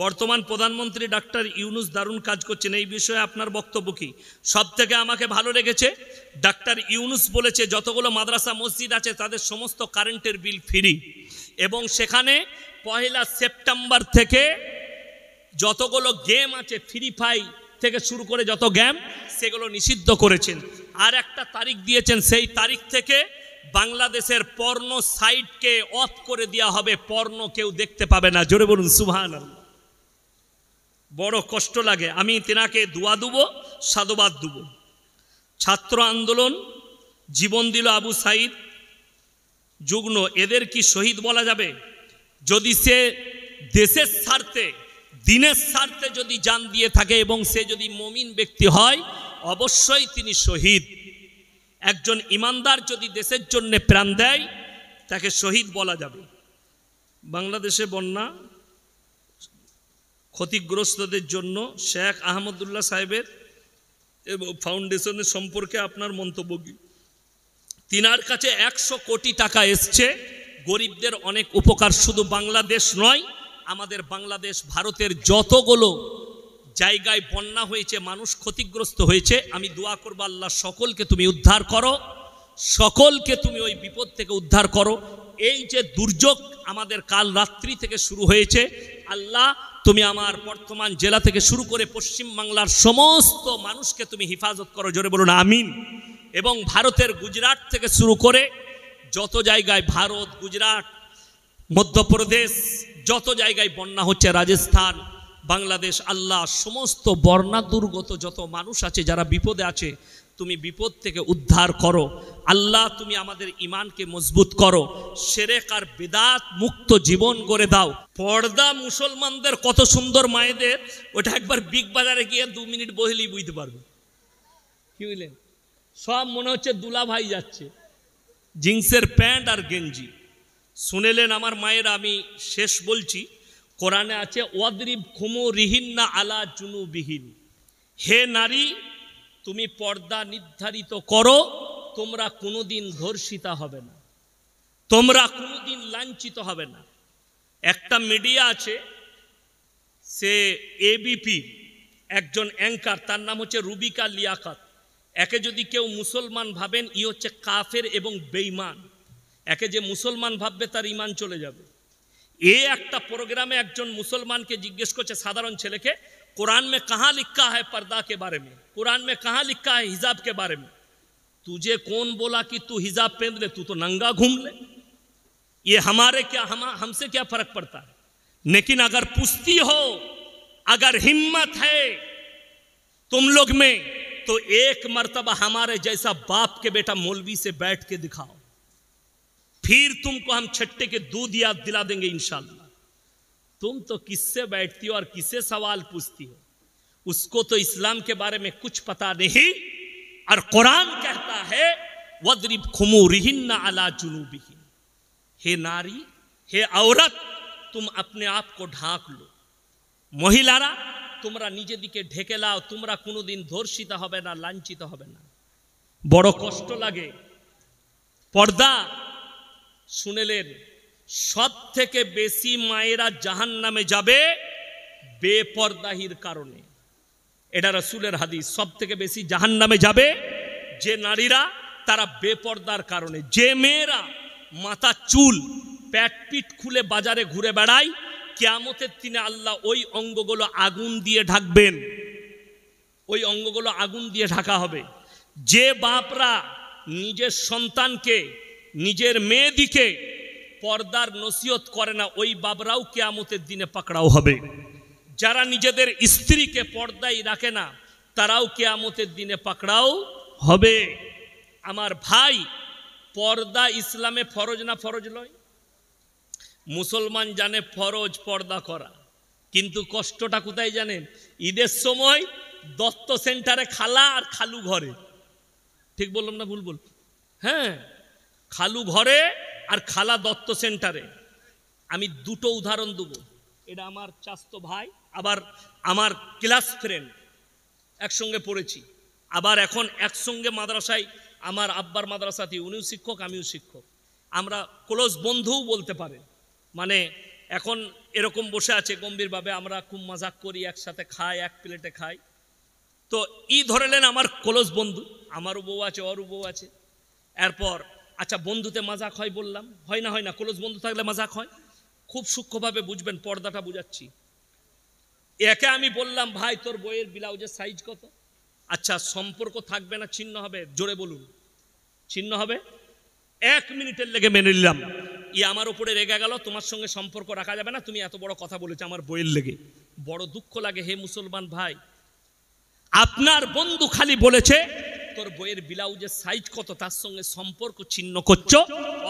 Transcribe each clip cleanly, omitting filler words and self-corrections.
বর্তমান প্রধানমন্ত্রী ডাক্তার ইউনূস দারুণ কাজ করছেন, এই বিষয়ে আপনার বক্তব্য কি? সবথেকে আমাকে ভালো লেগেছে ডাক্তার ইউনূস বলেছে যতগুলো মাদ্রাসা মসজিদ আছে তাদের সমস্ত কারেন্টের বিল ফ্রি, এবং সেখানে 1 সেপ্টেম্বর থেকে যতগুলো গেম আছে ফ্রি ফায়ার থেকে শুরু করে যত গেম সেগুলো নিষিদ্ধ করেছেন। আর একটা তারিখ দিয়েছেন, সেই তারিখ থেকে বাংলাদেশের পর্নো সাইটকে অফ করে দেওয়া হবে, পর্নো কেউ দেখতে পাবে না। জোরে বলুন সুবহানাল্লাহ। বড় কষ্ট লাগে। আমি তেনাকে দোয়া দেব, সাধুবাদ দেব। ছাত্র আন্দোলন জীবন দিল আবু সাইদ যুগ্ন, এদের কি শহীদ বলা যাবে? যদি সে দেশের স্বার্থে দিনের স্বার্থে যদি জান দিয়ে থাকে এবং সে যদি মুমিন ব্যক্তি হয় অবশ্যই তিনি শহীদ। একজন ইমানদার যদি দেশের জন্য প্রাণ দেয় তাকে শহীদ বলা যাবে। বাংলাদেশে বন্যা ক্ষতিগ্রস্তদের জন্য শেখ আহমদুল্লাহ সাহেবের ফাউন্ডেশনের সম্পর্কে আপনার মন্তব্য কি? তিনার কাছে 100 কোটি টাকা এসছে, গরিবদের অনেক উপকার। শুধু বাংলাদেশ নয়, আমাদের বাংলাদেশ ভারতের যতগুলো জায়গায় বন্যা হয়েছে, মানুষ ক্ষতিগ্রস্ত হয়েছে, আমি দোয়া করব আল্লাহ সকলকে তুমি উদ্ধার করো, সকলকে তুমি ওই বিপদ থেকে উদ্ধার করো। এই যে দুর্যোগ আমাদের কাল রাত্রি থেকে শুরু হয়েছে, আল্লাহ তুমি আমার বর্তমান জেলা থেকে শুরু করে পশ্চিম বাংলার সমস্ত মানুষকে তুমি হেফাজত করো। জোরে বলুন আমিন। এবং ভারতের গুজরাট থেকে শুরু করে যত জায়গায়, ভারত, গুজরাট, মধ্যপ্রদেশ, যত জায়গায় বন্যা হচ্ছে, রাজস্থান, বাংলাদেশ, আল্লাহ সমস্ত বন্যা দুর্গত যত মানুষ আছে যারা বিপদে আছে তুমি বিপদ থেকে উদ্ধার করো। আল্লাহ তুমি আমাদের ইমানকে মজবুত করো, শিরক আর বিদআত মুক্ত জীবন গড়ে দাও। পর্দা মুসলমানদের কত সুন্দর মায়েদের, ওটা একবার বিগ বাজারে গিয়ে 2 মিনিট বসলেই বুঝতে পারবে। কি বুঝলেন? সব মনে হচ্ছে দুলা ভাই যাচ্ছে, জিন্সের প্যান্ট আর গেঞ্জি। শুনেলেন আমার মায়েরা, আমি শেষ বলছি, কোরআনে আছে ওয়াদরিব খুমুরিহিন্না আলা জুনুবিহিন, হে নারী তুমি পর্দা নির্ধারিত করো, তোমরা কোনোদিন ধর্ষিতা হবে না, তোমরা কোনোদিন লাঞ্ছিত হবে না। একটা মিডিয়া আছে, সে এবিপি একজন অ্যাঙ্কার, তার নাম হচ্ছে রুবিকা লিয়াকত। একে যদি কেউ মুসলমান ভাবেন, ই হচ্ছে কাফের এবং বেঈমান। একে যে মুসলমান ভাববে তার ইমান চলে যাবে। এ একটা প্রোগ্রামে একজন মুসলমানকে জিজ্ঞেস করছে, সাধারণ ছেলেকে, कुरान में कहाँ लिखा है पर्दा के बारे में, कुरान में कहाँ लिखा है हिजाब के बारे में? तुझे कौन बोला कि तू हिजाब पहन ले, तू तो नंगा घूम ले, ये हमारे क्या, हमसे क्या फर्क पड़ता है? लेकिन अगर पूछती हो, अगर हिम्मत है तुम लोग में, तो एक मर्तबा हमारे जैसा बाप के बेटा मौलवी से बैठ के दिखाओ, फिर तुमको हम छट्टे के दूध याद दिला देंगे इंशाल्लाह। तुम तो किससे बैठती हो और किससे सवाल पूछती हो? उसको तो इस्लाम के बारे में कुछ पता नहीं। और कुरान कहता है वद्रिब खुमुरिहिन्ना अला जुनूबिहिन, हे नारी, हे औरत, तुम अपने आप को ढाक लो। महिलारा তোমরা নিজেদিকে ঢেকে লাও, তোমরা কোনোদিন ধর্ষিত হবে না, লাঞ্ছিত হবে না। বড় কষ্ট লাগে। পর্দা শুনেলেন, সব থেকে বেশি মায়েরা জাহান্নামে যাবে বেপরদাহির কারণে। এটা রাসূলের হাদিস। সব থেকে বেশি জাহান্নামে যাবে যে নারীরা, তারা বেপরদার কারণে। যে মেয়েরা মাথা চুল প্যাট পিট খুলে বাজারে ঘুরে বেড়ায়, কিয়ামতের দিনে আল্লাহ ওই অঙ্গগুলো আগুন দিয়ে ঢাকবেন, ওই অঙ্গগুলো আগুন দিয়ে ঢাকা হবে। যে বাপরা নিজের সন্তানকে, নিজের মেয়েদিকে পর্দার নসিহত করে না, ওই বাপরাও কিয়ামতের দিনে পাকড়াও হবে। যারা নিজেদের স্ত্রীকে পর্দায় রাখে না, তারাও কিয়ামতের দিনে পাকড়াও হবে। আমার ভাই, পর্দা ইসলামে ফরজ না ফরজ নয়? মুসলমান জানে ফরজ পর্দা করা, কিন্তু কষ্টটা কোথায় জানেন? ঈদের সময় দত্ত সেন্টারে খালা আর খালু ঘরে। ঠিক বললাম না ভুল বল? হ্যাঁ, খালু ঘরে আর খালা দত্ত সেন্টারে। আমি দুটো উদাহরণ দেবো। এটা আমার চাস্তো ভাই, আবার আমার ক্লাস ফ্রেন্ড, একসঙ্গে পড়েছি, আবার এখন একসঙ্গে মাদ্রাসায়, আমার আব্বার মাদ্রাসাতে, উনিও শিক্ষক আমিও শিক্ষক, আমরা ক্লোজ বন্ধুও বলতে পারে। মানে এখন এরকম বসে আছে গম্ভীরভাবে, আমরা খুব মজাক করি, একসাথে খাই, এক প্লেটে খাই। তো ধরে নেন আমার ক্লোজ বন্ধু, আমারও বউ আছে, ওরও বউ আছে। এরপর আচ্ছা বন্ধুতে মজাক হয় বললাম, হয় না? ক্লোজ বন্ধু থাকলে মজাক হয়। খুব সূক্ষ্মভাবে বুঝবেন, পর্দাটা বুঝাচ্ছি। একে আমি বললাম, ভাই তোর বইয়ের ব্লাউজের সাইজ কত? আচ্ছা সম্পর্ক থাকবে না ছিন্ন হবে? জোরে বলুন। ছিন্ন হবে? 1 মিনিটের লেগে মেনে নিলাম। আমার উপরে রেগে গেল, তোমার সঙ্গে সম্পর্ক রাখা যাবে না, তুমি এত বড় কথা বলেছো আমার বইয়ের লেগে। বড় দুঃখ লাগে হে মুসলমান ভাই, আপনার বন্ধু খালি বলেছে তোর বইয়ের ব্লাউজের সাইজ কত, তার সঙ্গে সম্পর্ক ছিন্ন করছো,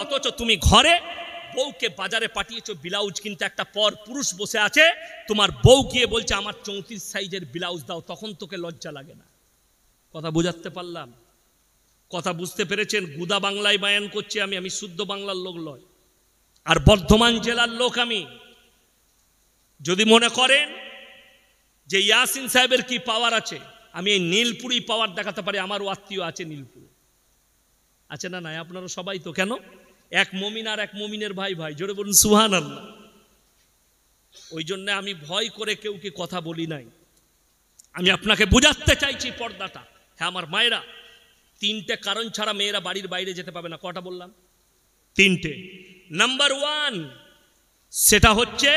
অথচ তুমি ঘরে বউকে বাজারে পাঠিয়েছো ব্লাউজ কিনতে, একটা পর পুরুষ বসে আছে, তোমার বউ গিয়ে বলছে আমার 34 সাইজের ব্লাউজ দাও, তখন তোকে লজ্জা লাগে না? কথা বুঝাতে পারলাম? কথা বুঝতে পেরেছেন? গুদা বাংলায় বায়ান করছি আমি শুদ্ধ বাংলার লোক নয়, আর বর্ধমান জেলার লোক আমি। যদি মনে করেন যে ইয়াসিন সাহেবের কি পাওয়ার আছে, আমি এই নীলপুরি পাওয়ার দেখাতে পারি। আমারও আত্মীয় আছে নীলপুর, আছে না? নাই আপনারা সবাই তো, কেন? এক মমিন আর এক মমিনের ভাই ভাই, জোরে বলুন সুবহানাল্লাহ। ওই জন্য আমি ভয় করে কেউ কি কথা বলি নাই। আমি আপনাকে বুঝাতে চাইছি পর্দাটা। হ্যাঁ আমার মায়েরা, 3টে কারণ ছাড়া মেয়েরা বাড়ির বাইরে যেতে পাবে না। কটা বললাম? 3টে। নাম্বার 1, সেটা হচ্ছে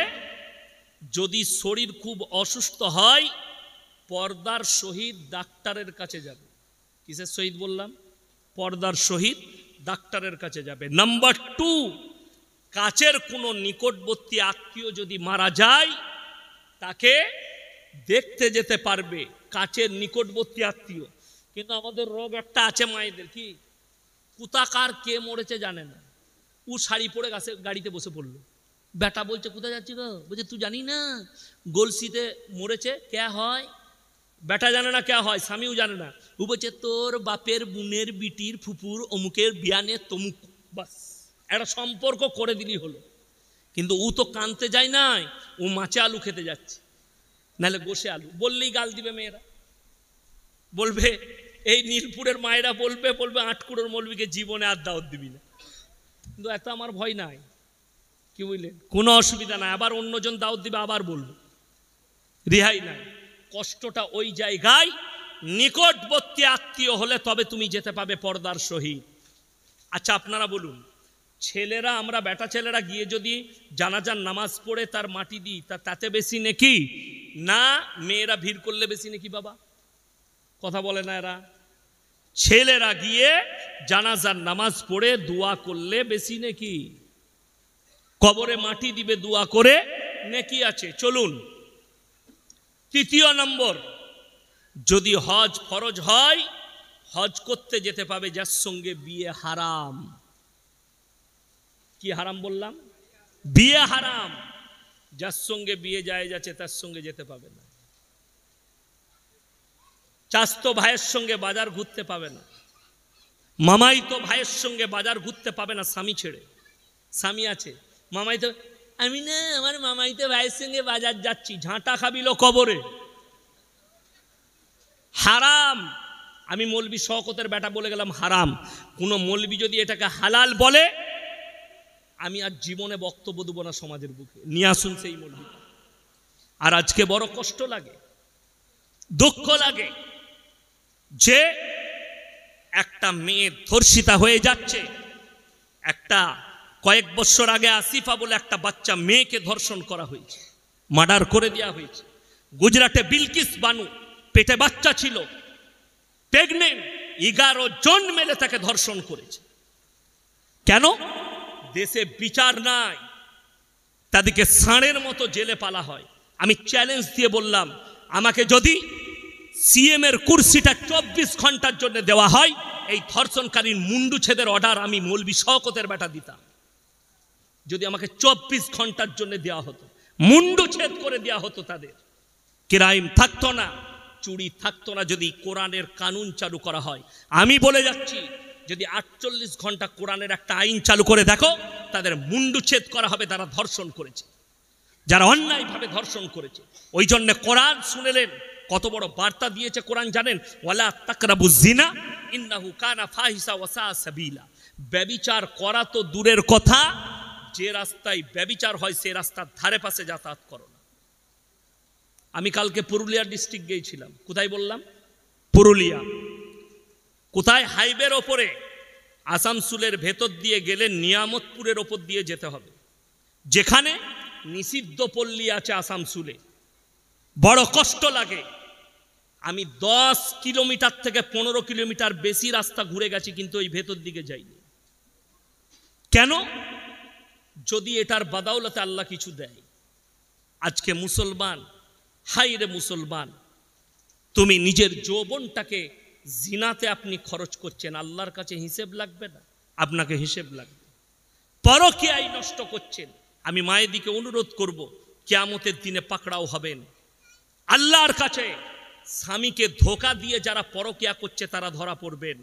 যদি শরীর খুব অসুস্থ হয়, পর্দার সহিত ডাক্তারের কাছে যাবে। কিসের সহিত বললাম? পর্দার সহিত ডাক্তারের কাছে যাবে। নাম্বার 2, কাছের কোনো নিকটবর্তী আত্মীয় যদি মারা যায়, তাকে দেখতে যেতে পারবে, কাছের নিকটবর্তী আত্মীয়। কিন্তু আমাদের রোগ একটা আছে মায়েদের, কি কোথাকার কে মরেছে জানে না, ও শাড়ি পরে গাড়িতে বসে পড়লো, বেটা বলছে কোথায় যাচ্ছি গো, বলছে তুই জানি না গলসিতে মরেছে, কে হয়? বেটা জানে না কে হয়, স্বামীও জানে না। ও বলছে তোর বাপের বোনের বিটির ফুপুর অমুকের বিয়ানে তমুক, বাস একটা সম্পর্ক করে দিলি হলো। কিন্তু ও তো কানতে যায় নাই, ও মাছে আলু খেতে যাচ্ছে, নাহলে বসে আলু। বললেই গাল দিবে মেয়েরা, বলবে এই নীলপুরের মায়েরা বলবে 8 মৌলবীকে জীবনে আর দাওয়াত দিবি না। কিন্তু এত আমার ভয় নাই, কি বুঝলেন? কোনো অসুবিধা নাই, আবার অন্যজন দাওয়াত দিবে, আবার বলবো, রেহাই নাই। কষ্টটা ওই জায়গায়, নিকটবর্তী আত্মীয় হলে তবে তুমি যেতে পাবে পর্দার সহিত। আচ্ছা আপনারা বলুন, ছেলেরা, আমরা বেটা ছেলেরা গিয়ে যদি জানাজার নামাজ পড়ে তার মাটি দিই, তাতে বেশি নেকি না মেয়েরা ভিড় করলে বেশি নেকি? বাবা কথা বলে না এরা? ছেলেরা গিয়ে জানাজার নামাজ পড়ে দোয়া করলে বেশি নেকি, কবরে মাটি দিবে দোয়া করে নেকি আছে। চলুন 3 নম্বর, যদি হজ ফরজ হয়, হজ করতে যেতে পাবে যার সঙ্গে বিয়ে হারাম। কি হারাম বললাম? বিয়ে হারাম। যার সঙ্গে বিয়ে যায় যাচ্ছে তার সঙ্গে যেতে পাবে না। চাচতো ভাইয়ের সঙ্গে বাজার ঘুরতে পাবে না, মামাইতো ভাইয়ের সঙ্গে বাজার ঘুরতে পাবে না স্বামী ছেড়ে। স্বামী আছে, মামাইতো, আমি না আমার মামাইতো ভাইয়ের সঙ্গে বাজার যাচ্ছি, ঝাঁটা খাবিল কবরে, হারাম। আমি মৌলবি শওকতের বেটা বলে গেলাম হারাম। কোনো মৌলবি যদি এটাকে হালাল বলে, আমি আর জীবনে বক্তব্য দেবো না সমাজের বুকে, নিয়ে আসুন সেই মৌলবি। আর আজকে বড় কষ্ট লাগে, দুঃখ লাগে যে একটা মেয়ে ধর্ষিতা হয়ে যাচ্ছে। একটা কয়েক বছর আগে আসিফা বলে একটা বাচ্চা মেয়েকে ধর্ষণ করা হয়েছে, মার্ডার করে দেওয়া হয়েছে। গুজরাটে বিলকিস বানু, পেটে বাচ্চা ছিল, প্রেগনেন্ট, 11 জন মিলে তাকে ধর্ষণ করেছে। কেন? দেশে বিচার নাই, তাদেরকে ষাঁড়ের মতো জেলে পালা হয়। আমি চ্যালেঞ্জ দিয়ে বললাম, আমাকে যদি সিএম এর কুর্সিটা 24 ঘন্টার জন্য দেওয়া হয়, এই ধর্ষণকারীর মুন্ডু ছেদের অর্ডার আমি মৌলবি শওকতের বেটা দিতাম। যদি আমাকে 24 ঘন্টার জন্য দেওয়া হতো, মুন্ডু ছেদ করে দেওয়া হতো, তাদের ক্রাইম থাকতো না, চুরি থাকতো না। যদি কোরআনের কানুন চালু করা হয়, আমি বলে যাচ্ছি, যদি 48 ঘন্টা কোরআনের একটা আইন চালু করে দেখো, তাদের মুন্ডু ছেদ করা হবে, তারা ধর্ষণ করেছে, যারা অন্যায়ভাবে ধর্ষণ করেছে। ওই জন্য কোরআন শুনেলেন, কত বড় বার্তা দিয়েছে কোরআন জানেন? ওয়ালা তাকরাবুজ জিনা ইন্নাহু কানা ফাহিশা ওয়া সা সাবিলা। ব্যভিচার করা তো দূরের কথা, যে রাস্তায় ব্যভিচার হয় সে রাস্তার ধারে পাশে যাতায়াত করো না। আমি কালকে পুরুলিয়া ডিস্ট্রিক্ট গিয়েছিলাম। কোথায় বললাম? পুরুলিয়া। কোথায়? হাইওয়ের ওপরে আসানসোলের ভেতর দিয়ে গেলে নিয়ামতপুরের ওপর দিয়ে যেতে হবে, যেখানে নিষিদ্ধ পল্লী আছে আসানসোলে। বড় কষ্ট লাগে। আমি 10 কিলোমিটার থেকে 15 কিলোমিটার বেশি রাস্তা ঘুরে গেছি, কিন্তু ওই ভেতর দিকে যাইনি। কেন? যদি এটার বাদাউলতে আল্লাহ কিছু দেয়। আজকে মুসলমান, হাই রে মুসলমান, তুমি নিজের যৌবনটাকে জিনাতে আপনি খরচ করছেন, আল্লাহর কাছে হিসেব লাগবে না? আপনাকে হিসেব লাগবে। পরকীয়ায় নষ্ট করছেন। আমি মায়ের দিকে অনুরোধ করব, কিয়ামতের দিনে পাকড়াও হবেন আল্লাহর কাছে। স্বামীকে ধোঁকা দিয়ে যারা পরকীয়া করছে তারা ধরা পড়বেন,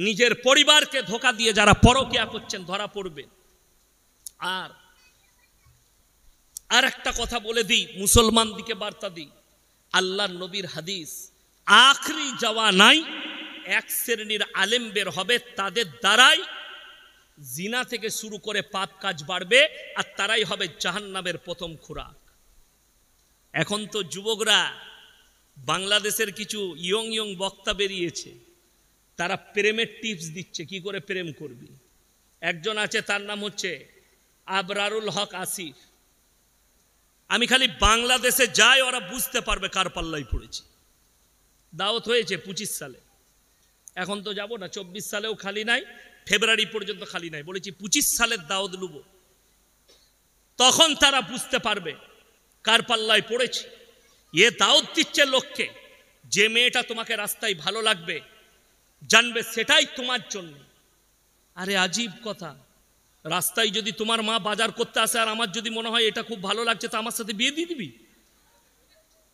নিজের পরিবারকে ধোঁকা দিয়ে যারা পরকীয়া করছেন ধরা পড়বেন। আর একটা কথা বলে দিই, মুসলমান দিকে বার্তা দিই। আল্লাহর নবীর হাদিস, আখরি যাওয়া নাই এক শ্রেণীর আলেম বের হবে, তাদের দ্বারাই জিনা থেকে শুরু করে পাপ কাজ বাড়বে, আর তারাই হবে জাহান্নামের প্রথম খোরাক। এখন তো যুবকরা, বাংলাদেশের কিছু ইয়ং বক্তা বেরিয়েছে, তারা প্রেমের টিপস দিচ্ছে, কি করে প্রেম করবি। একজন আছে, তার নাম হচ্ছে আবরারুল হক আসিফ। আমি খালি বাংলাদেশে যাই, ওরা বুঝতে পারবে কার পাল্লাই পড়েছি। দাওয়াত হয়েছে 25 সালে, এখন তো যাব না। 24 সালেও খালি নাই, ফেব্রুয়ারি পর্যন্ত খালি নাই। বলেছি 25 সালের দাওয়াত লুব, তখন তারা বুঝতে পারবে কার পাল্লায় পড়েছে। এ দাওয়াত দিচ্ছে লোককে, যে মেয়েটা তোমাকে রাস্তায় ভালো লাগবে, জানবে সেটাই তোমার জন্য। আরে আজীব কথা, রাস্তায় যদি তোমার মা বাজার করতে আসে আর আমার যদি মনে হয় এটা খুব ভালো লাগছে, তো আমার সাথে বিয়ে দিয়ে দিবি?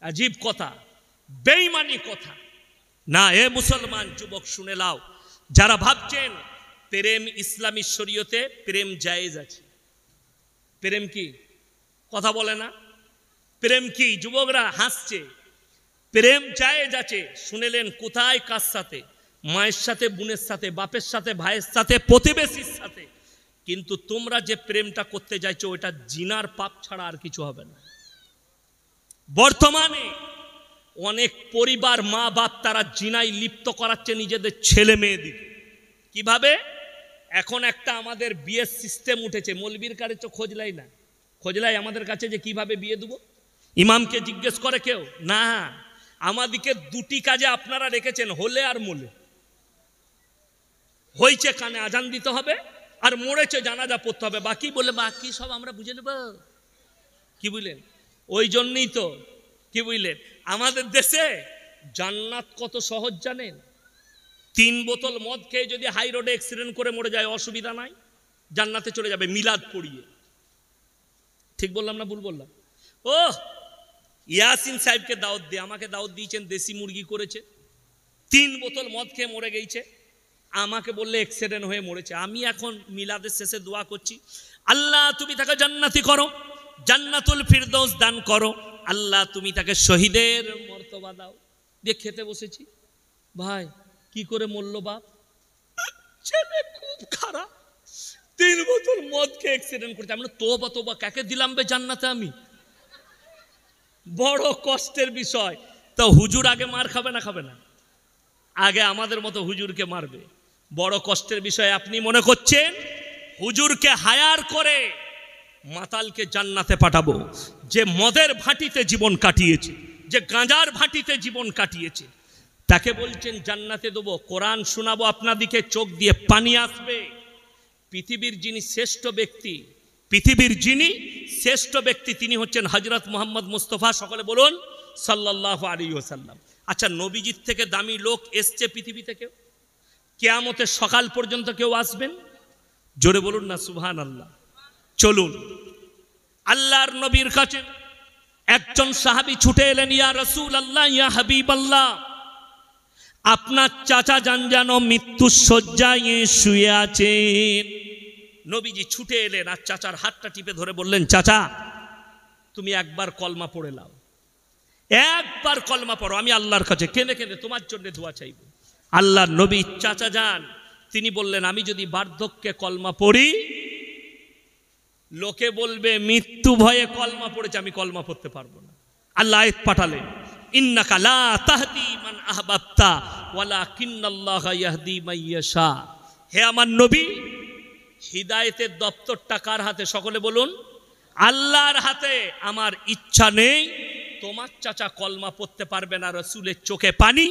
আজীব কথা, বেঈমানি কথা। না, এ মুসলমান যুবক শুনে লাও, যারা ভাবছেন প্রেম ইসলামী শরীয়তে প্রেম জায়েজ আছে। প্রেম কি? কথা বলে না। প্রেম কি? যুবকরা হাসছে। প্রেম জায়েজ আছে। শুনেলেন কোথায়? কার সাথে? মায়ের সাথে, বোনের সাথে, বাপের সাথে, ভাইয়ের সাথে, প্রতিবেশীর সাথে। কিন্তু তোমরা যে প্রেমটা করতে যাইছো ওটা জিনার পাপ ছাড়া আর কিছু হবে না। বর্তমানে অনেক পরিবার, মা বাপ, তারা জিনায় লিপ্ত করাচ্ছে নিজেদের ছেলে মেয়েদিকে। কিভাবে? এখন একটা আমাদের বিয়ের সিস্টেম উঠেছে, মৌলবীর কাছে তো খোঁজলাই না, খোঁজলাই আমাদের কাছে যে কিভাবে বিয়ে দেবো। ইমামকে জিজ্ঞেস করে কেউ না। আমাদিকে দুটি কাজে আপনারা রেখেছেন, হলে আর মোলে। হয়েছে কানে আজান দিতে হবে, আর মরেছে জানাজা পড়তে হবে। বাকি বলে বাকি সব আমরা বুঝে নেব। কি বুঝলেন? ওই জন্যই তো, কি বুঝলেন, আমাদের দেশে জান্নাত কত সহজ জানেন? 3 বোতল মদ খেয়ে যদি হাই রোডে অ্যাক্সিডেন্ট করে মরে যায়, অসুবিধা নাই, জান্নাতে চলে যাবে মিলাদ পড়িয়ে। ঠিক বললাম না ভুল বললাম? ও ইয়াসিন সাহেবকে দাওয়াত দিয়ে, আমাকে দাওয়াত দিয়েছেন, দেশি মুরগি করেছে, 3 বোতল মদ খেয়ে মরে গেছে। আমাকে বললে অ্যাক্সিডেন্ট হয়ে মরেছে। আমি এখন মিলাদের শেষে দোয়া করছি, আল্লাহ তুমি তাকে জান্নাতি করো, জান্নাতুল ফিরদৌস দান করো, আল্লাহ তুমি তাকে শহীদের মর্তবা দাও। দিয়ে খেতে বসেছি। ভাই কি করে মরল বাপ? ছেলে খুব খারাপ, 3 বোতল মদ খেয়ে অ্যাক্সিডেন্ট করেছে। আমি তোবা তোবা, কাকে দিলাম বে জান্নাতে আমি? বড় কষ্টের বিষয়। তো হুজুর আগে মার খাবে না? খাবে না? আগে আমাদের মতো হুজুরকে মারবে। বড় কষ্টের বিষয়। আপনি মনে করছেন হুজুরকে হায়ার করে মাতালকে জান্নাতে পাঠাবো? যে মদের ভাটিতে জীবন কাটিয়েছে, যে গাঁজার ভাটিতে জীবন কাটিয়েছে, তাকে বলছেন জান্নাতে দেবো? কোরআন শোনাবো আপনাদিকে, চোখ দিয়ে পানি আসবে। পৃথিবীর যিনি শ্রেষ্ঠ ব্যক্তি, পৃথিবীর যিনি শ্রেষ্ঠ ব্যক্তি, তিনি হচ্ছেন হযরত মুহাম্মদ মুস্তাফা। সকলে বলুন সাল্লাল্লাহু আলাইহি ওয়াসাল্লাম। আচ্ছা, নবীজির থেকে দামি লোক এসছে পৃথিবী থেকে? কিয়ামতের সকাল পর্যন্ত কেউ আসবেন? জোরে বলুন না সুবহানাল্লাহ। চলুন আল্লাহর নবীর কাছে একজন সাহাবী ছুটে এলেন, ইয়া রাসূলুল্লাহ, ইয়া হাবিবাল্লাহ, আপনার চাচা যান যেন মৃত্যুর শয্যায় শুয়ে আছেন। নবীজি ছুটে এলেন আর চাচার হাতটা টিপে ধরে বললেন, চাচা তুমি একবার কলমা পড়ে নাও, একবার কলমা পড়ো, আমি আল্লাহর কাছে কেঁদে কেঁদে তোমার জন্য দোয়া চাইব। আল্লাহর নবী চাচা যান, তিনি বললেন, আমি যদি বার্ধক্যে কলমা পড়ি লোকে বলবে মৃত্যু ভয়ে কলমা পড়েছে, আমি কলমা পড়তে পারবো না। আল্লাহ আয়াত পাঠালেন, ইন্নাকা লা তাহদি মান আহবাবতা ওয়ালাকিন্নাল্লাহা ইয়াহদি মান ইয়াশা। হে আমার নবী, হিদায়েতের দপ্তরটা কার হাতে? সকলে বলুন, আল্লাহর হাতে। আমার ইচ্ছা নেই তোমার চাচা কলমা পড়তে পারবে না, রাসূলের চোখে পানি।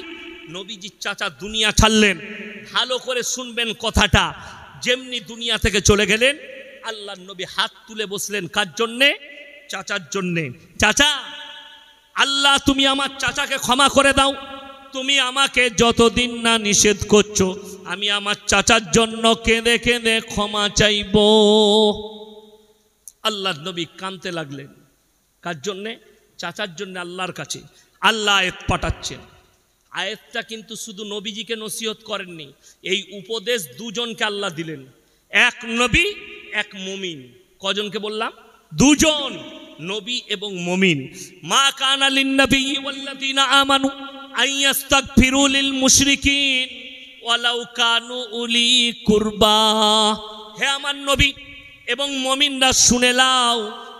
নবীজির চাচা দুনিয়া ছাড়লেন, ভালো করে শুনবেন কথাটা। যেমনি দুনিয়া থেকে চলে গেলেন, আল্লাহর নবী হাত তুলে বসলেন। কার জন্যে? চাচার জন্যে। চাচা, আল্লাহ তুমি আমার চাচাকে ক্ষমা করে দাও। তুমি আমাকে যতদিন না নিষেধ করছো, আমি আমার চাচার জন্য কেঁদে কেঁদে ক্ষমা চাইব। আল্লাহর নবী কাঁদতে লাগলেন। কার জন্যে? চাচার জন্য, আল্লাহর কাছে। আল্লাহ আয়াত পাঠাচ্ছেন। আয়াতটা কিন্তু শুধু নবীজিকে নসিহত করেননি, এই উপদেশ দুজনকে আল্লাহ দিলেন, এক নবী এক মুমিন। কজনকে বললাম? দুজন, নবী এবং মুমিন। মা কানা লিন-নবী ওয়াল্লাযীনা আমানু আইয়াস্তাগফিরু লিল মুশরিকিন ওয়ালাউ কানু উলি কুরবা। হে আমার নবী এবং মুমিনরা শুনে নাও,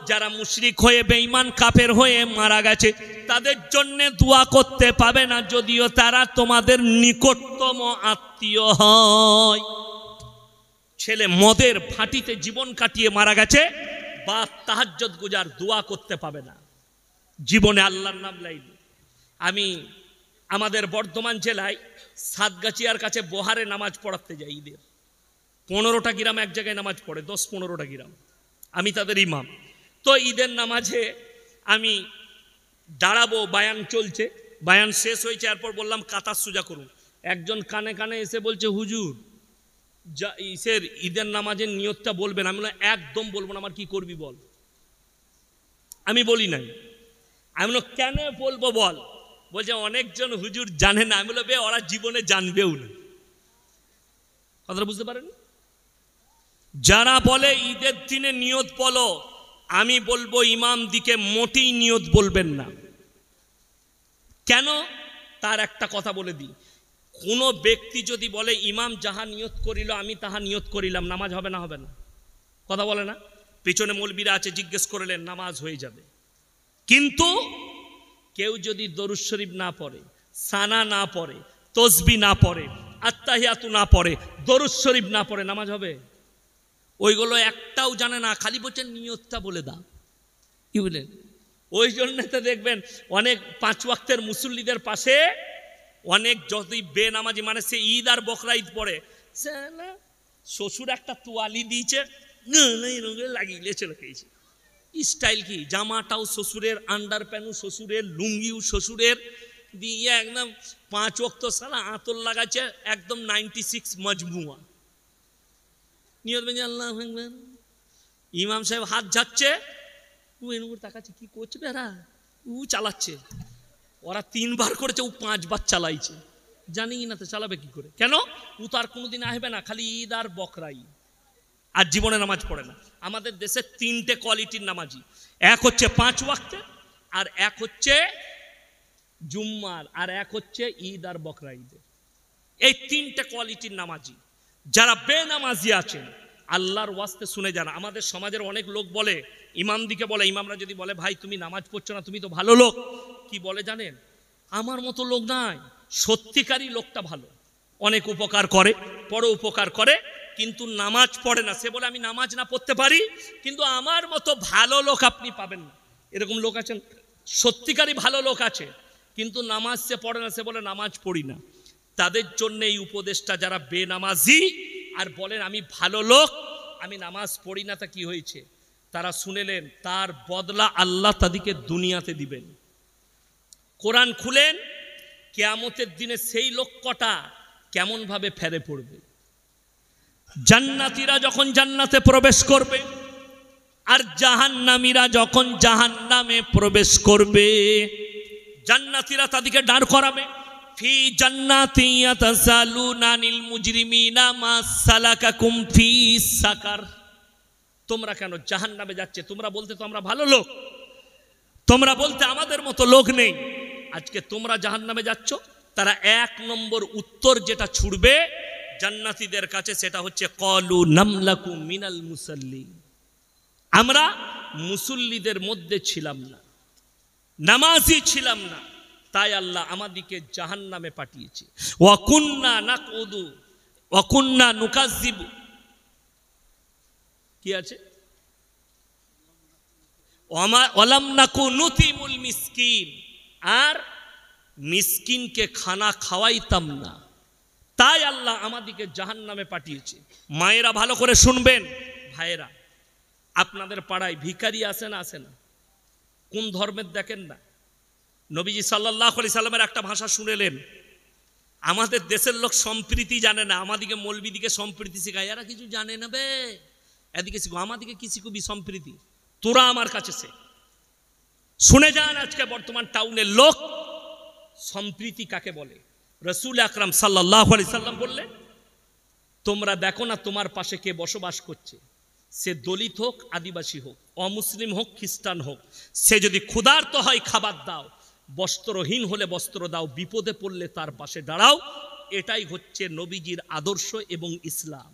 যারা মুশরিক হয়ে বেঈমান কাফের হয়ে মারা গেছে, তাদের জন্য দোয়া করতে পাবে না, যদিও তারা তোমাদের নিকটতম আত্মীয় হয়। ছেলে মদের ভাটিতে জীবন কাটিয়ে মারা গেছে, বাপ তাহাজ্জুদ গুজার, দোয়া করতে পাবে না, জীবনে আল্লাহর নাম লাইনি। আমি আমাদের বর্ধমান জেলায় সাতগাছিয়ার কাছে বহারে নামাজ পড়াতে যাই। ঈদের 15টা গ্রাম এক জায়গায় নামাজ পড়ে, 10-15টা গ্রাম, আমি তাদের ইমাম। তো ঈদের নামাজে আমি দাঁড়াবো, বায়ান চলছে, বায়ান শেষ হয়েছে, এরপর বললাম কাতার সোজা করুন। একজন কানে কানে এসে বলছে, হুজুর যা ইসের ঈদের নামাজের নিয়তটা বলবেন। আমি বললাম একদম বলবো না, আমার কি করবি বল। আমি বলি নাই। আমি বললাম কেন বলবো বল? বলছে অনেকজন হুজুর জানে না। আমি বললাম বে, ওরা জীবনে জানবেও না। কথাটা বুঝতে পারেন? যারা বলে ঈদের দিনে নিয়ত বলো, আমি বলবো ইমাম দিকে মোটেই নিয়ত বলবেন না। কেন? তার একটা কথা বলে দিই, কোনো ব্যক্তি যদি বলে ইমাম যাহা নিয়ত করিল আমি তাহা নিয়ত করিলাম, নামাজ হবে না? হবে না? কথা বলে না? পেছনে মৌলবীরা আছে, জিজ্ঞেস করলেন, নামাজ হয়ে যাবে। কিন্তু কেউ যদি দরুদ শরীফ না পড়ে, সানা না পড়ে, তসবি না পড়ে, আত্তাহিয়াতু না পড়ে, দরুদ শরীফ না পড়ে, নামাজ হবে? ওইগুলো একটাও জানে না, খালি বলছেন নিয়তটা বলে দাও। কি বলেন? ওই জন্য তো দেখবেন অনেক 5 ওয়াক্তের মুসল্লিদের পাশে অনেক যদি বেনামাজি, মানে সে ঈদ আর বকরা ঈদ পড়ে, সে না শ্বশুর একটা তোয়ালি দিয়েছে, লাগিয়ে চলে খেয়েছে। স্টাইল কি? জামাটাও শ্বশুরের, আন্ডার প্যান্টও শ্বশুরের, লুঙ্গিও শ্বশুরের, দিয়ে একদম 5 ওয়াক্ত সালা আতর লাগাচ্ছে, একদম 96 মজমুয়া। নিয়ত বেঁধে আল্লাহ আকবার, ইমাম সাহেব হাত যাচ্ছে, ও এর তাকাচ্ছে, কি করছে বেড়া, ও চালাচ্ছে। ওরা 3 বার করেছে, ও 5 বার চালাইছে। জানি না তো চালাবে কি করে? কেন? ও তো আর কোনোদিন আসবে না, খালি ঈদ আর বকরা ঈদ, আর জীবনে নামাজ পড়ে না। আমাদের দেশে 3টে কোয়ালিটির নামাজি, এক হচ্ছে 5 ওয়াক্তের, আর এক হচ্ছে জুম্মার, আর এক হচ্ছে ঈদ আর বকরা ঈদের। এই 3টে কোয়ালিটির নামাজি। যারা বেনামাজি আছেন, আল্লাহর ওয়াস্তে শুনে যান। আমাদের সমাজের অনেক লোক বলে, ইমাম দিকে বলে, ইমামরা যদি বলে ভাই তুমি নামাজ পড়ছো না, তুমি তো ভালো লোক, কি বলে জানেন? আমার মতো লোক নাই, সত্যিকারই লোকটা ভালো, অনেক উপকার করে, বড় উপকার করে, কিন্তু নামাজ পড়ে না। সে বলে আমি নামাজ না পড়তে পারি, কিন্তু আমার মতো ভালো লোক আপনি পাবেন না। এরকম লোক আছেন, সত্যিকারই ভালো লোক আছে, কিন্তু নামাজ সে পড়ে না, সে বলে নামাজ পড়ি না। তাদের জন্য এই উপদেশটা, যারা বেনামাজি আর বলেন আমি ভালো লোক, আমি নামাজ পড়ি না, তা কি হয়েছে? তারা শুনেলেন, তার বদলা আল্লাহ তাদেরকে দুনিয়াতে দিবেন। কোরআন খুলেন, কিয়ামতের দিনে সেই লোক কটা কেমন ভাবে ফেরে পড়বে। জান্নাতীরা যখন জান্নাতে প্রবেশ করবে, আর জাহান্নামীরা যখন জাহান্নামে প্রবেশ করবে, জান্নাতীরা তাদেরকে দাঁড় করাবে, ফি জান্নাতি ইয়াতাসালুনা আনিল মুজরিমিনা মা সালাকাকুম ফি সাকার। তোমরা কেন জাহান্নামে যাচ্ছে? তোমরা বলতে তো আমরা ভালো লোক, তোমরা বলতে আমাদের মতো লোক নেই, আজকে তোমরা জাহান্নামে যাচ্ছ। তারা 1 নম্বর উত্তর যেটা ছুড়বে জান্নাতীদের কাছে, সেটা হচ্ছে ক্বালু নামলাকু মিনাল মুসাল্লিন। আমরা মুসল্লিদের মধ্যে ছিলাম না, নামাজি ছিলাম না, তাই আল্লাহ আমাদেরকে জাহান্নামে পাঠিয়েছে। ওয়াকুন্না নাকুদু ওয়াকুন্না নুকাজ্জিবু, কি আছে, ওয়ালাম নাকু নুতিমুল মিসকিন, আর মিসকিনকে খানা খাওয়াইতাম না, তাই আল্লাহ আমাদেরকে জাহান্নামে পাঠিয়েছে। মায়েরা ভালো করে শুনবেন, ভাইয়েরা, আপনাদের পাড়ায় ভিখারি আসে না, আসে না? কোন ধর্মের দেখেন না? নবীজি সাল্লাল্লাহু আলাইহি সাল্লামের একটা ভাষা শুনেলেন, আমাদের দেশের লোক সম্প্রীতি জানে না, আমাদিকে মৌলবিদিকে সম্প্রীতি শেখায়, এরা কিছু জানে না বে, এদিকে শিখো, আমাদিকে কি শিখবি সম্প্রীতি, তোরা আমার কাছে সে শুনে যান। আজকে বর্তমান টাউনের লোক সম্প্রীতি কাকে বলে? রাসূল আকরাম সাল্লাল্লাহু আলাইহি সাল্লাম বললেন, তোমরা দেখো না তোমার পাশে কে বসবাস করছে, সে দলিত হোক, আদিবাসী হোক, অমুসলিম হোক, খ্রিস্টান হোক, সে যদি ক্ষুধার্ত হয় খাবার দাও, বস্ত্রহীন হলে বস্ত্র দাও, বিপদে পড়লে তার পাশে দাঁড়াও। এটাই হচ্ছে নবীজির আদর্শ এবং ইসলাম।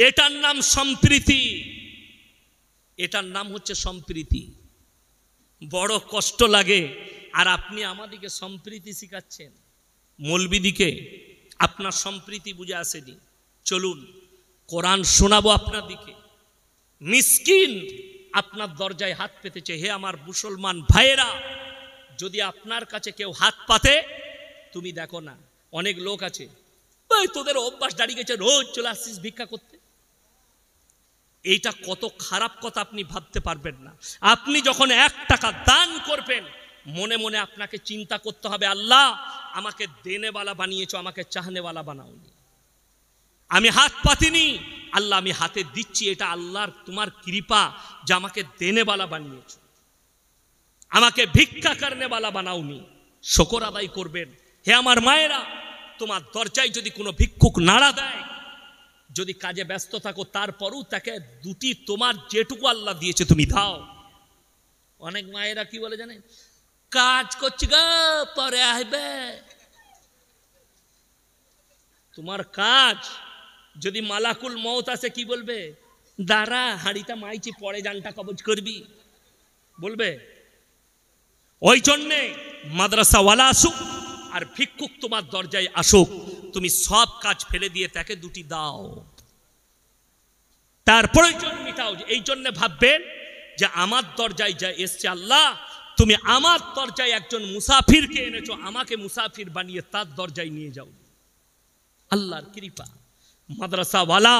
এটার নাম সম্প্রীতি, এটার নাম হচ্ছে সম্প্রীতি। বড় কষ্ট লাগে, আর আপনি আমাদিকে সম্প্রীতি শিখাচ্ছেন, মৌলবিদিকে। আপনার সম্প্রীতি বুঝে আসেনি। চলুন কোরআন শোনাবো আপনাদিকে। মিসকিন আপনার দরজায় হাত পেতেছে, হে আমার মুসলমান ভাইয়েরা, যদি আপনার কাছে কেউ হাত পাতে, তুমি দেখো না, অনেক লোক আছে, ওই তোদের অভ্যাস দাঁড়িয়ে গেছে, রোজ চলে আসছিস ভিক্ষা করতে। এইটা কত খারাপ কথা আপনি ভাবতে পারবেন না। আপনি যখন 1 টাকা দান করবেন, মনে মনে আপনাকে চিন্তা করতে হবে, আল্লাহ আমাকে দেনেওয়ালা বানিয়েছো, আমাকে চাহনেওয়ালা বানাওনি। আমি হাত পাতিনি, আল্লাহ আমি হাতে দিচ্ছি, এটা আল্লাহর তোমার কৃপা যে আমাকে দেনেওয়ালা বানিয়েছো, আমাকে ভিক্ষা করনেওয়ালা বানাওনি। শুকর আদায় করবেন। হে আমার মায়েরা, তোমার দরজায় যদি কোনো ভিক্ষুক নাড়া দেয়, যদি কাজে ব্যস্ত থাকো, তারপরও তাকে দুটি তোমার যেটুকু আল্লাহ দিয়েছে তুমি দাও। অনেক মায়েরা কি বলে জানেন, কাজ করছি গো, পরে আসবে। তোমার কাজ যদি মালাকুল মউত আসে, কি বলবে? দাঁড়া, হাঁড়িটা মাইছি, পরে জানটা কবজ করবি, বলবে? ওই জন্যে মাদ্রাসাওয়ালা আসুক আর ভিক্ষুক তোমার দরজায় আসুক, তুমি সব কাজ ফেলে দিয়ে তাকে দুটি দাও, তার প্রয়োজন মিটাও। এই জন্য ভাববেন যে আমার দরজায় যা এসছে, আল্লাহ তুমি আমার দরজায় একজন মুসাফিরকে এনেছো, আমাকে মুসাফির বানিয়ে তার দরজায় নিয়ে যাও। আল্লাহর কৃপা। মাদ্রাসাওয়ালা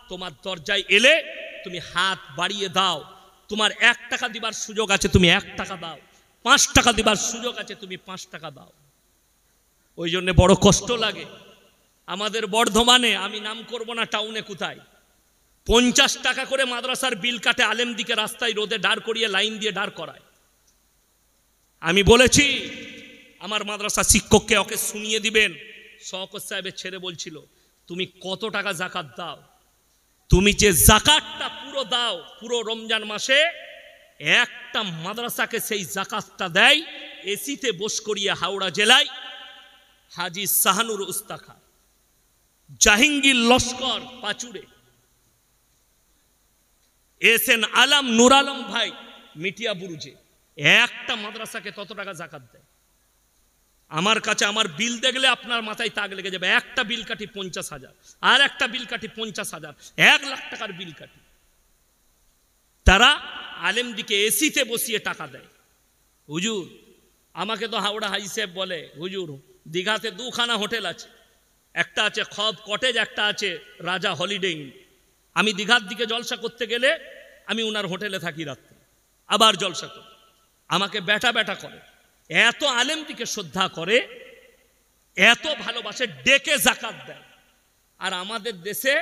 তোমার দরজায় এলে তুমি হাত বাড়িয়ে দাও। তোমার 1 টাকা দিবার সুযোগ আছে, তুমি 1 টাকা দাও। 5 টাকা দিবার সুযোগ আছে, তুমি 5 টাকা দাও। ওই জন্য বড় কষ্ট লাগে। আমাদের বর্ধমানে, আমি নাম করব না টাউনে কোথায়, 50 টাকা করে মাদ্রাসার বিল কাটে, আলেম দিকে রাস্তায় রোদে দাঁড় করিয়ে লাইন দিয়ে দাঁড় করায়। আমি বলেছি আমার মাদ্রাসা শিক্ষককে, ওকে শুনিয়ে দিবেন। শওকত সাহেবের ছেলে বলছিল, তুমি কত টাকা যাকাত দাও? তুমি যে যাকাতটা পুরো দাও, পুরো রমজান মাসে একটা মাদ্রাসাকে সেই যাকাতটা দেয় এসিতে বস করিয়ে হাওড়া জেলায় হাজি শাহানুর উস্তাখা, জাহাঙ্গীর লস্কর পাচুরে, এসএন আলম নুর আলম ভাই মিটিয়া বুরুজে, একটা মাদ্রাসাকে তত টাকা যাকাত দেয়। আমার কাছে আমার বিল দেখলে আপনার মাথায় তাক লেগে যাবে। একটা বিল কাটি 50,000, আর একটা বিল কাটি 50,000, 1 লাখ টাকার বিল কাটি। তারা আলেম দিকে এসিতে বসিয়ে টাকা দেয়। হুজুর, আমাকে তো হাওড়া হাই সাহেব বলে, হুজুর দীঘাতে 2খানা হোটেল আছে, একটা আছে খব কটেজ, একটা আছে রাজা হলিডে ইন। আমি দীঘার দিকে জলসা করতে গেলে আমি ওনার হোটেলে থাকি রাত্রে, আবার জলসা করি। আমাকে ব্যাটা ব্যাটা করে, এত আলেম দিকে শ্রদ্ধা করে, এত ভালোবাসে, ডেকে যাকাত দেয়। আর আমাদের দেশে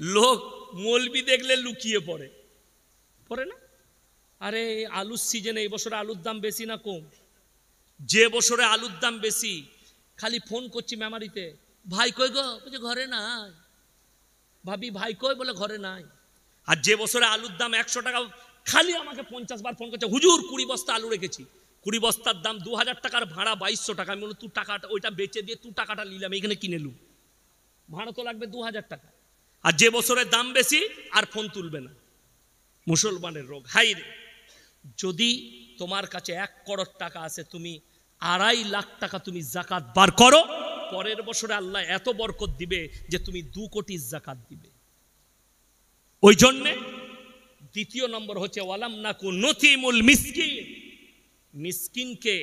লোক মৌলবি দেখলে লুকিয়ে পড়ে, পড়ে না? আরে আলুর সিজনে এই বছরে আলুর দাম বেশি না কম? যে বছরে আলুর দাম বেশি, খালি ফোন করছি মেমারিতে, ভাই কই গো? বলছে ঘরে নাই। ভাবি ভাই কই? বলে ঘরে নাই। আর যে বছরে আলুর দাম 100 টাকা, খালি আমাকে 50 বার ফোন করছে, হুজুর 20 বস্তা আলু রেখেছি, 20 বস্তার দাম 2000 টাকার ভাড়া 2200 টাকা। আমি বললাম তুই টাকাটা ওইটা বেচে দিয়ে তুই টাকাটা নিলাম, এখানে কিনে লু, ভাড়া তো লাগবে 2000 টাকা। আর যে বছরের দাম বেশি আর ফোন তুলবে না, মুসলমানের রোগ। হাই রে, যদি তোমার কাছে 1 করোড় টাকা আছে, তুমি 2.5 লাখ টাকা তুমি জাকাত বার করো, পরের বছরে আল্লাহ এত বরকত দিবে যে তুমি 2 কোটি জাকাত দিবে। ওই জন্যে দ্বিতীয় নম্বর হচ্ছে ওয়ালাম নাকু নতিমুল মিসকিন, মিসকিনকে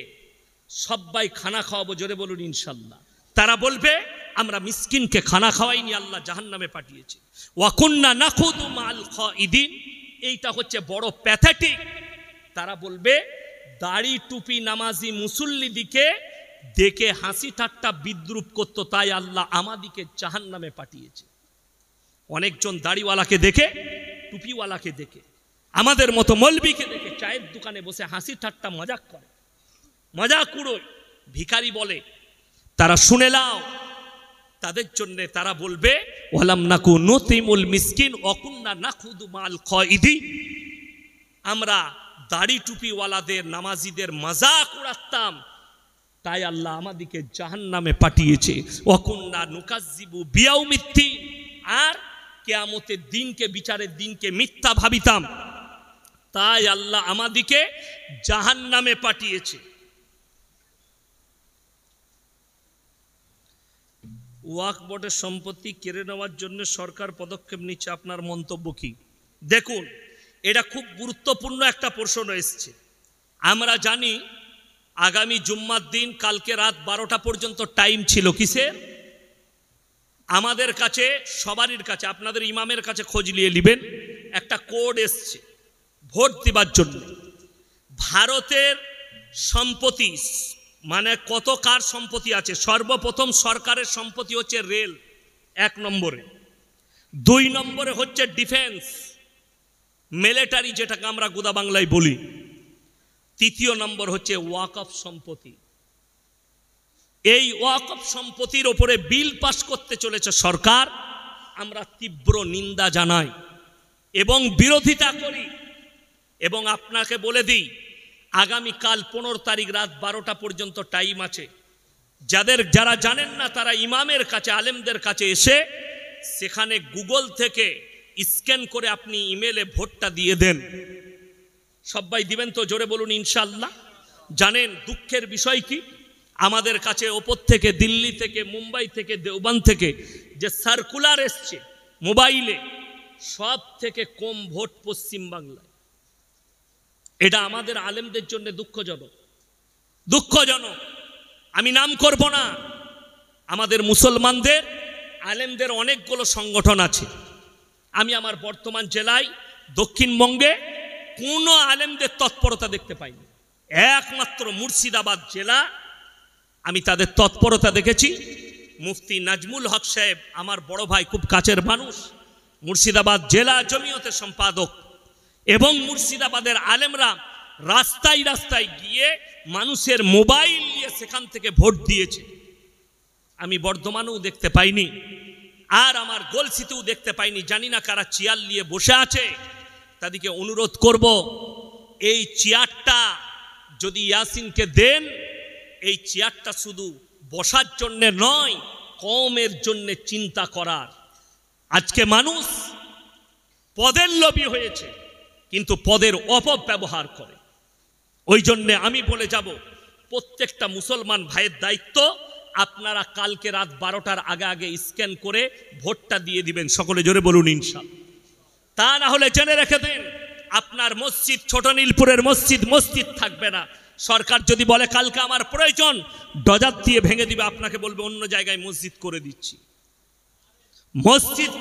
সবাই খানা খাওয়াবো, জোরে বলুন ইনশাল্লাহ। তারা বলবে আমরা মিসকিনকে খানা খাওয়াইনি, আল্লাহ জাহান্নামে পাঠিয়েছে। ওয়া কুন্না নাখুদু মাল খাইদিন, এইটা হচ্ছে বড় প্যাথেটিক। তারা বলবে দাড়ি টুপি নামাজি মুসল্লিদিকে দেখে হাসি ঠাট্টা বিদ্রুপ করতো, তাই আল্লাহ আমাদিকে জাহান্নামে পাঠিয়েছে। অনেকজন দাড়িওয়ালাকে দেখে, টুপিওয়ালাকে দেখে, আমাদের মতো মলবিকে দেখে চায়ের দোকানে বসে হাসি ঠাট্টা মজাক করে, মজাক উড়োয়, ভিখারি বলে। তারা শুনে নাও, তাদের জন্য তারা বলবে ওয়ালাম নাকু নতিমুল মিসকিন ওয়া কুন্না নাখুদু মাল খাইদিন, আমরা দাড়ি টুপিওয়ালাদের নামাজিদের মজাক উড়াতাম, তাই আল্লাহ আমাদিকে জাহান্নামে পাঠিয়েছে। ওয়া কুন্না নুকাজ্জিবু বিয়াউমিদ্দিন, আর কিয়ামতের দিনকে, বিচারের দিনকে মিথ্যা ভাবিতাম, তাই আল্লাহ আমাদিকে জাহান্নামে পাঠিয়েছে। ওয়াকফ বোর্ডের সম্পত্তি কেড়ে নেওয়ার জন্য সরকার পদক্ষেপ নিচ্ছে, আপনার মন্তব্য কি? দেখুন, এটা খুব গুরুত্বপূর্ণ একটা প্রশ্ন এসছে। আমরা জানি আগামী জুম্মার দিন কালকে রাত 12টা পর্যন্ত টাইম ছিল কিসের? আমাদের কাছে, সবারই কাছে, আপনাদের ইমামের কাছে খোঁজ নিয়ে নেবেন, একটা কোড এসছে ভোট দিবার জন্য। ভারতের সম্পত্তি মানে কত কার সম্পত্তি আছে, সর্বপ্রথম সরকারের সম্পত্তি হচ্ছে রেল 1 নম্বরে, 2 নম্বরে হচ্ছে ডিফেন্স মিলিটারি, যেটাকে আমরা গোদা বাংলায় বলি, 3য় নম্বর হচ্ছে ওয়াকফ সম্পত্তি। এই ওয়াকফ সম্পত্তির ওপরে বিল পাস করতে চলেছে সরকার, আমরা তীব্র নিন্দা জানাই এবং বিরোধিতা করি। এবং আপনাকে বলে দিই, আগামীকাল 15 তারিখ রাত 12টা পর্যন্ত টাইম আছে। যারা জানেন না তারা ইমামের কাছে, আলেমদের কাছে এসে সেখানে গুগল থেকে স্ক্যান করে আপনি ইমেলে ভোটটা দিয়ে দেন। সবাই দিবেন তো? জোরে বলুন ইনশাআল্লাহ। জানেন দুঃখের বিষয় কি? আমাদের কাছে ওপর থেকে, দিল্লি থেকে, মুম্বাই থেকে, দেওবন্দ থেকে যে সার্কুলার এসছে মোবাইলে, সব থেকে কম ভোট পশ্চিম বাংলায়। এটা আমাদের আলেমদের জন্য দুঃখজনক, দুঃখজনক। আমি নাম করব না, আমাদের মুসলমানদের আলেমদের অনেকগুলো সংগঠন আছে। আমি আমার বর্তমান জেলায় দক্ষিণবঙ্গে কোনো আলেমদের তৎপরতা দেখতে পাইনি, একমাত্র মুর্শিদাবাদ জেলা আমি তাদের তৎপরতা দেখেছি। মুফতি নাজমুল হক সাহেব আমার বড় ভাই, খুব কাছের মানুষ, মুর্শিদাবাদ জেলা জমিয়তের সম্পাদক, এবং মুর্শিদাবাদের আলেমরা রাস্তায় রাস্তায় গিয়ে মানুষের মোবাইল নিয়ে সেখান থেকে ভোট দিয়েছে। আমি বর্ধমানেও দেখতে পাইনি, আর আমার গলসিতেও দেখতে পাইনি। জানি না কারা চেয়ার নিয়ে বসে আছে, তাদেরকে অনুরোধ করব, এই চেয়ারটা যদি ইয়াসিনকে দেন, এই চেয়ারটা শুধু বসার জন্য নয়, কওমের জন্য চিন্তা করার। আজকে মানুষ পদের লোভী হয়েছে, কিন্তু পদের অপব্যবহার করে। ওই জন্যে আমি বলে যাব, প্রত্যেকটা মুসলমান ভাইয়ের দায়িত্ব, আপনারা কালকে রাত 12টার আগে আগে স্ক্যান করে ভোটটা দিয়ে দিবেন। সকলে জোরে বলুন ইনশাআল্লাহ। তা না হলে জেনে রেখে দেন, আপনার মসজিদ, ছোট নীলপুরের মসজিদ থাকবে না। সরকার যদি বলে কালকে আমার প্রয়োজন, ডজার দিয়ে ভেঙে দিবে, আপনাকে বলবে অন্য জায়গায় মসজিদ করে দিচ্ছি। মসজিদ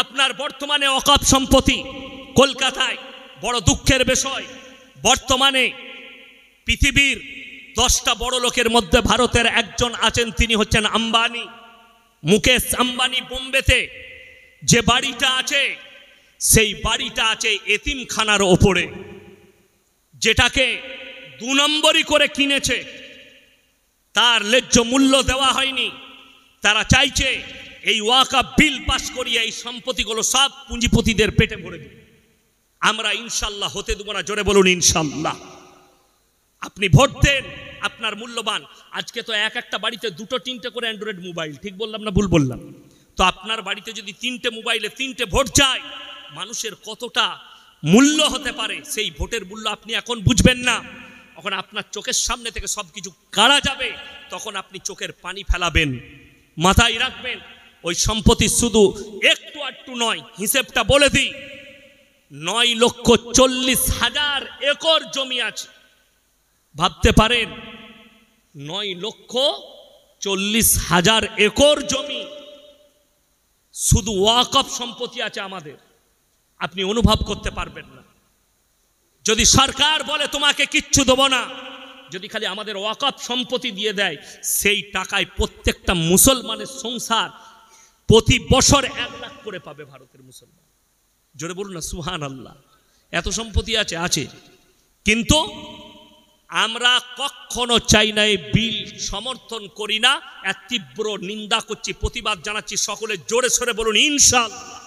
আপনার বর্তমানে ওয়াকফ সম্পত্তি কলকাতায় বড় দুঃখের বিষয়। বর্তমানে পৃথিবীর 10টা বড় লোকের মধ্যে ভারতের একজন আছেন, তিনি হচ্ছেন আম্বানি, মুকেশ আম্বানি। বোম্বেতে যে বাড়িটা আছে, সেই বাড়িটা আছে এতিমখানার ওপরে, যেটাকে 2 নম্বরই করে কিনেছে, তার ন্যায্য মূল্য দেওয়া হয়নি। তারা চাইছে এই ওয়াকফ বিল পাস করিয়ে এই সম্পত্তিগুলো সব পুঁজিপতিদের পেটে ভরে দিবে। আমরা ইনশাল্লাহ হতে দেব না। জোরে বলুন ইনশাল্লাহ। আপনি ভোট দেন, আপনার মূল্যবান। আজকে তো একটা বাড়িতে 2-3টে করে অ্যান্ড্রয়েড মোবাইল, ঠিক বললাম না ভুল বললাম? তো আপনার বাড়িতে যদি 3টে মোবাইলে 3টে ভোট যায়, মানুষের কতটা মূল্য হতে পারে, সেই ভোটের মূল্য আপনি এখন বুঝবেন না। তখন আপনার চোখের সামনে থেকে সব কিছু কাড়া যাবে, তখন আপনি চোখের পানি ফেলাবেন। মাথায় রাখবেন, ওই সম্পত্তি শুধু একটু আটটু নয়, হিসেবটা বলে দিই, 9,40,000 একর জমি আছে। ভাবতে পারেন 9,40,000 একর জমি শুধু ওয়াকফ সম্পত্তি আছে আমাদের, আপনি অনুভব করতে পারবেন না। যদি সরকার বলে তোমাকে কিচ্ছু দেবো না, যদি খালি আমাদের ওয়াকফ সম্পত্তি দিয়ে দেয়, সেই টাকায় প্রত্যেকটা মুসলমানের সংসার প্রতি বছর 1 লাখ করে পাবে ভারতের মুসলমান। জোরে বলুন না সুবহানাল্লাহ। এত সম্পত্তি আছে। কিন্তু আমরা কখনো চাই না, এই বিল সমর্থন করি না, এর তীব্র নিন্দা করছি, প্রতিবাদ জানাচ্ছি। সকলে জোরে সোরে বলুন ইনশাআল্লাহ।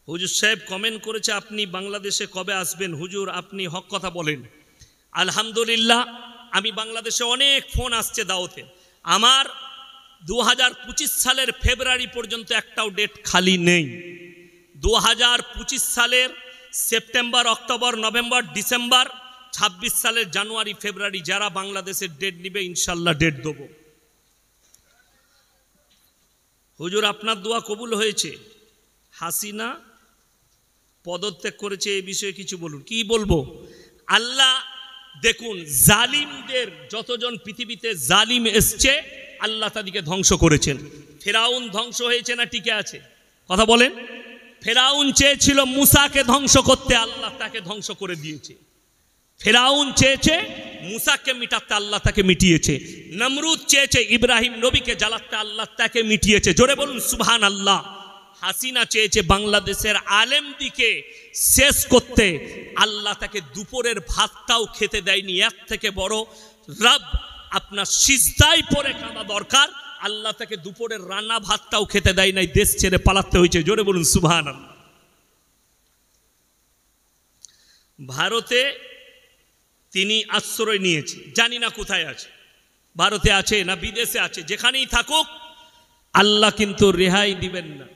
হুজুর সাহেব কমেন্ট করেছে, আপনি বাংলাদেশে কবে আসবেন হুজুর? আপনি হক কথা বলেন। আলহামদুলিল্লাহ, আমি বাংলাদেশে অনেক ফোন আসছে দাওয়াতে। আমার 2025 সালের ফেব্রুয়ারি পর্যন্ত একটাও ডেট খালি নেই। 2025 সালের সেপ্টেম্বর, অক্টোবর, নভেম্বর, ডিসেম্বর, 26 সালের জানুয়ারি, ফেব্রুয়ারি যারা বাংলাদেশের ডেট নিবে ইনশাল্লাহ ডেট দেবো। হুজুর আপনার দোয়া কবুল হয়েছে, হাসিনা পদত্যাগ করেছে, এই বিষয়ে কিছু বলুন। কি বলবো? আল্লাহ দেখুন, জালিমদের যতজন পৃথিবীতে জালিম এসছে, আল্লাহ তাদেরকে ধ্বংস করেছেন। ফেরাউন ধ্বংস হয়েছে না টিকে আছে? কথা বলেন। ফেরাউন চেয়েছিল মুসাকে ধ্বংস করতে, আল্লাহ তাকে ধ্বংস করে দিয়েছে। ফেরাউন চেয়েছে মুসাকে মিটাতে, আল্লাহ তাকে মিটিয়েছে। নমরুদ চেয়েছে ইব্রাহিম নবীকে জ্বালাতে, আল্লাহ তাকে মিটিয়েছে। জোরে বলুন সুবহানাল্লাহ। হাসিনা চেয়েছে বাংলাদেশের আলেমদিকে শেষ করতে, আল্লাহ তাকে দুপুরের ভাতটাও খেতে দেয়নি। এর থেকে বড় রব আপনার সিজদায় পড়ে কাঁদা দরকার, আল্লাহ তাকে দুপুরের রান্না ভাতটাও খেতে দেয় নাই, দেশ ছেড়ে পালাতে হয়েছে। জোরে বলুন সুবহানাল্লাহ। ভারতে তিনি আশ্রয় নিয়েছে, জানি না কোথায় আছে, ভারতে আছে না বিদেশে আছে, যেখানেই থাকুক আল্লাহ কিন্তু রেহাই দিবেন না।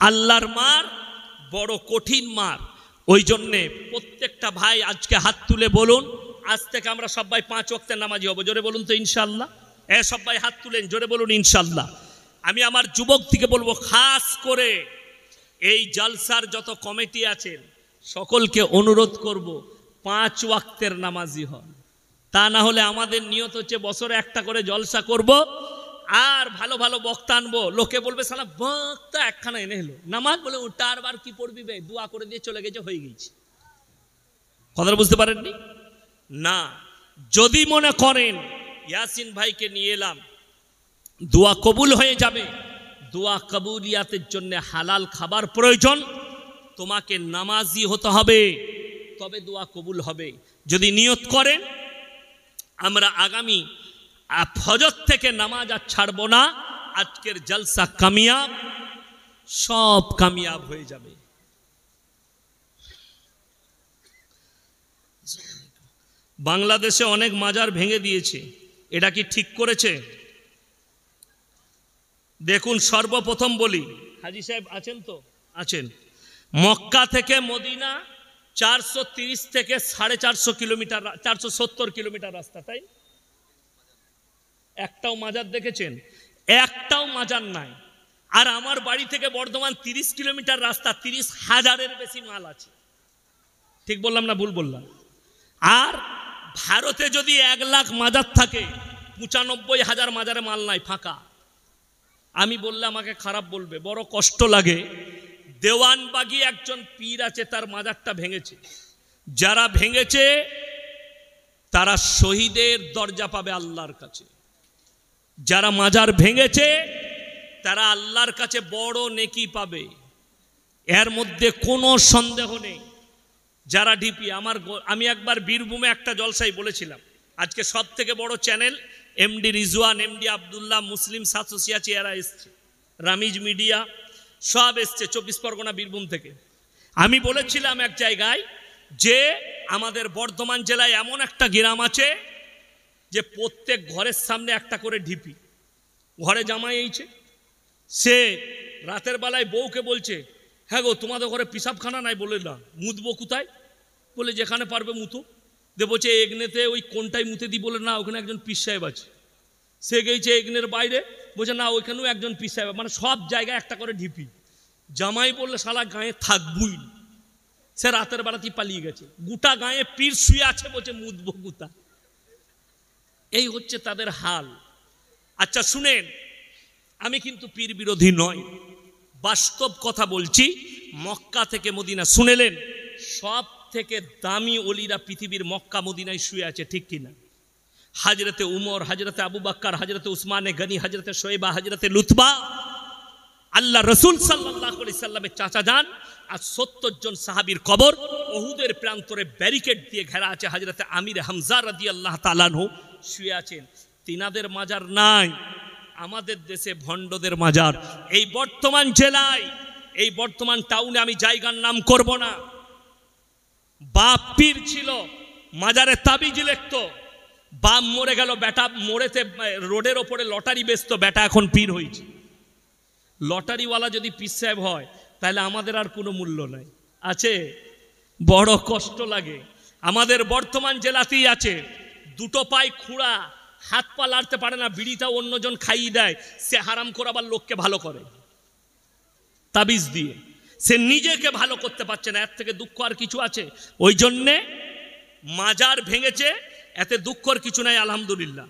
আল্লাহর মার বড় কঠিন মার। ওই জন্যে প্রত্যেকটা ভাই আজকে হাত তুলে বলুন, আজ থেকে আমরা সবাই 5 ওয়াক্তের নামাজি হব। জোরে বলুন তো ইনশাআল্লাহ। সবাই হাত তুলেন, জোরে বলুন ইনশাআল্লাহ। আমি আমার যুবক থেকে বলবো, খাস করে এই জালসার যত কমিটি আছেন সকলকে অনুরোধ করব, 5 ওয়াক্তের নামাজি হন। তা না হলে আমাদের নিয়ত হচ্ছে বছরে একটা করে জলসা করব, আর ভালো ভালো বক্তা আনবো। লোকে বলবে সালা বক্তা একখানা এনে হলো, নামাজ বলে ওটার বার কি পড়বি বে, দোয়া করে দিয়ে চলে গেছে, হয়ে গেছে। কথাটা বুঝতে পারেননি না? যদি মনে করেন ইয়াসিন ভাইকে নিয়ে এলাম, দোয়া কবুল হয়ে যাবে, দোয়া কবুলিয়াতের জন্য হালাল খাবার প্রয়োজন, তোমাকে নামাজি হতে হবে, তবে দোয়া কবুল হবে। যদি নিয়ত করেন আমরা আগামী ফজর থেকে নামাজ আর ছাড়বো না, আজকের জলসা কামিয়াব, সব কামিয়াব হয়ে যাবে। বাংলাদেশে অনেক মাজার ভেঙে দিয়েছে, এটা কি ঠিক করেছে? দেখুন, সর্বপ্রথম বলি, হাজী সাহেব আছেন তো? আছেন। মক্কা থেকে মদিনা 430 থেকে 450 কিলোমিটার, 470 কিলোমিটার রাস্তা, তাই? একটাও মাজার দেখেছেন? একটাও মাজার নাই। আর আমার বাড়ি থেকে বর্ধমান 30 কিলোমিটার রাস্তা, 30,000-এর বেশি মাল আছে। ঠিক বললাম না ভুল বললাম? আর ভারতে যদি 1 লাখ মাজার থাকে, 95,000 মাজারে মাল নাই, ফাঁকা। আমি বললে আমাকে খারাপ বলবে, বড় কষ্ট লাগে। দেওয়ানবাগি একজন পীর আছে, তার মাজারটা ভেঙেছে। যারা ভেঙেছে তারা শহীদের দরজা পাবে আল্লাহর কাছে। যারা মাজার ভেঙেছে তারা আল্লাহর কাছে বড় নেকি পাবে, এর মধ্যে কোনো সন্দেহ নেই। যারা ডিপি, আমি একবার বীরভূমে একটা জলসাই বলেছিলাম, আজকে সব থেকে বড় channel MD Rizwan, MD Abdullah, Muslim সাতসিয়াচি, এরা এসছে, রামিজ মিডিয়া সব এসছে 24 পরগনা বীরভূম থেকে। আমি বলেছিলাম এক জায়গায় যে আমাদের বর্ধমান জেলায় এমন একটা গ্রাম আছে যে প্রত্যেক ঘরের সামনে একটা করে ঢিপি, ঘরে জামাই এইছে, সে রাতের বেলায় বউকে বলছে, হ্যাঁ গো তোমাদের ঘরে পিসাবখানা নাই? বলে না। মুতবো কোথায়? বলে যেখানে পারবে মুতো। দে বলছে এগনেতে ওই কোনটাই মুতে দিই? বলে না, ওখানে একজন পীর সাহেব আছে। সে গেছে এগনের বাইরে, বলছে না ওইখানেও একজন পীর সাহেব, মানে সব জায়গায় একটা করে ঢিপি। জামাই বললে শালা গায়ে থাকবই না। সে রাতের বেলাতেই পালিয়ে গেছে, গোটা গায়ে পীর শুয়ে আছে, বলছে মুতবো কোথা। এই হচ্ছে তাদের হাল। আচ্ছা শুনেন, আমি কিন্তু পীর বিরোধী নয়, বাস্তব কথা বলছি। মক্কা থেকে মদিনা, শুনেলেন, সব থেকে দামি ওলিরা পৃথিবীর মক্কা মদিনায় শুয়ে আছে, ঠিক কিনা? হাজরতে উমর, হাজরতে আবু বকর, হাজরতে উসমানে গনি, হাজরতে শোয়েবা, হাজরতে লুতবা, আল্লাহ রসুল সাল্লাল্লাহু আলাইহি সাল্লামের চাচা যান। আর 70 জন সাহাবীর কবর উহুদের প্রান্তরে ব্যারিকেড দিয়ে ঘেরা আছে। হাজরতে আমির হামজা রাদিয়াল্লাহু তাআলা আনহু শুয়ে আছেন। তিনাদের মাজার নাই, আমাদের দেশে ভণ্ডদের মাজার। এই বর্তমান জেলায়, এই বর্তমান টাউনে, আমি জায়গার নাম করব না, বাপ পীর ছিল, মাজারে তাবিজ লিখতো। বাপ মরে গেল, বেটা মরেতে রোডের ওপরে লটারি বেচতো, বেটা এখন পীর হয়েছে। লটারিওয়ালা যদি পীর সাহেব হয় তাহলে আমাদের আর কোনো মূল্য নাই, আছে? বড় কষ্ট লাগে। আমাদের বর্তমান জেলাতেই আছে, দুটো পায়ে খুঁড়া, হাত পা লাড়তে পারে না, বিড়িটা অন্যজন খাইয়ে দেয়, সে হারাম করে আবার লোককে ভালো করে তাবিজ দিয়ে। সে নিজেকে ভালো করতে পারছে না, এর থেকে দুঃখ আর কিছু আছে? ওই জন্যে মাজার ভেঙেছে, এতে দুঃখর কিছু নাই, আলহামদুলিল্লাহ।